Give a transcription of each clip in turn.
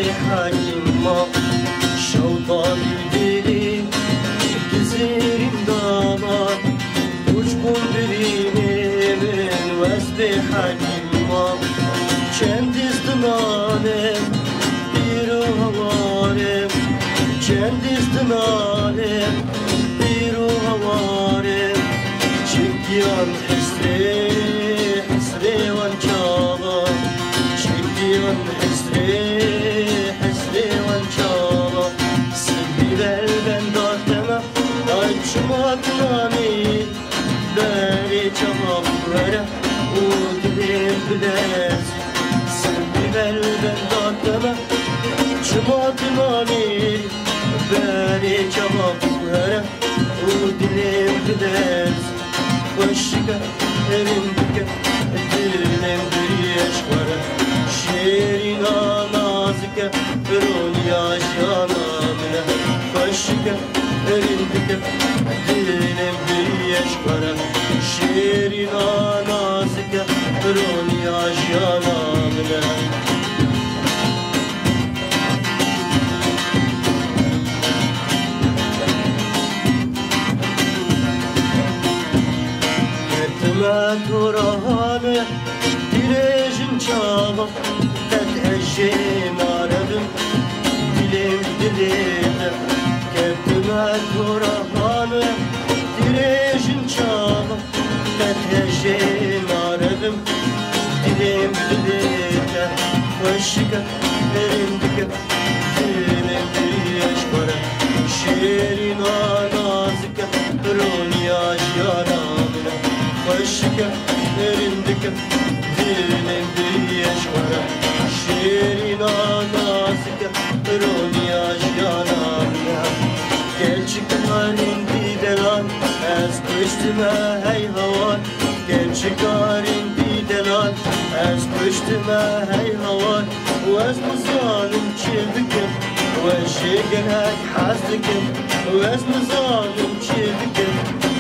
حكيم ما شوطان دلي كزيرين دامار وجبون بريني من وسط حكيم ما چند استنانم بیرو هوارم چند استنانم بیرو هوارم چکیان حسره حسره وان چاوا چکیان حسره حسره وان چاوا سبی بل بندارتما دای چمات نامی بری چما وره و دلیم بلرز بل بندارتما چمات نامی بری جواب وره و دلیم بدرز خوشگه ارندگه دلیم بریش وره شیرین نازکه برونیاش یانامنه خوشگه ارندگه دلیم بریش وره شیرین نازکه برونیاش یانامنه Turahane direjin çava Tedheşin aradım dilim dilimde Kendime turahane direjin çava Tedheşin aradım dilim dilimde Hoşika elimdeki dilim diyeş para Şirin anazike Ronyaj yanamına Hoşka elindeki dilim diyeş vara şirin anazike ronyaj yanamya gel çıkarın didelan ez püştüme hey havan gel çıkarın didelan ez püştüme hey havan وز مظالم çevikim ve şegenek hazdikim وز مظالم çevikim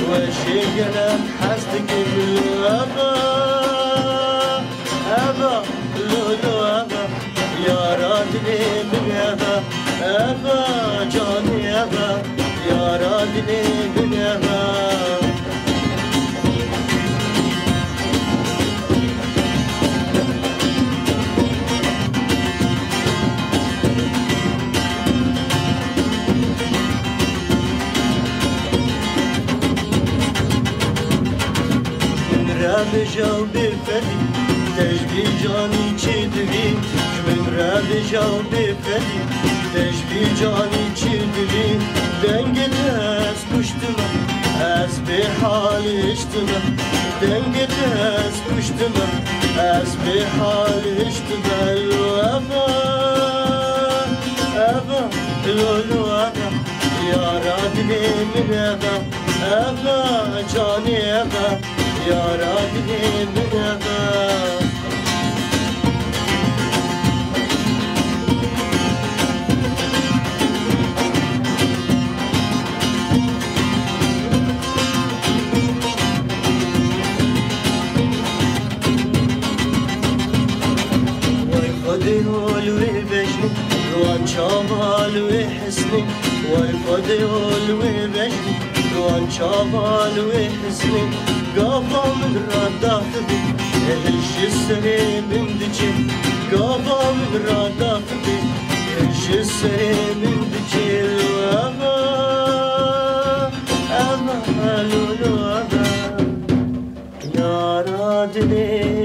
وشيقنا حسدك أبا أبا لولو أبا يا رادلي من أبا أبا جاني أبا يا رادلي من أبا رابجاو بفدي تجبي جاني چدوي من رابجاو بفدي تجبي جاني چدوي دنگت از پشتما از به حال اشتما دنگت از پشتما از به حال اشتما ابا ابا لولو ابا يا رادلي من ابا ابا جاني ابا يا رادلي من أبا واي خدي هولوي بجني روان شامالوي حسني واي خدي هولوي بجني روان شامالوي حسني قافا من رداخبي اهش السري من دجي قافا من رداخبي اهش السري من دجي أبا أبا لولو أبا يا رادلي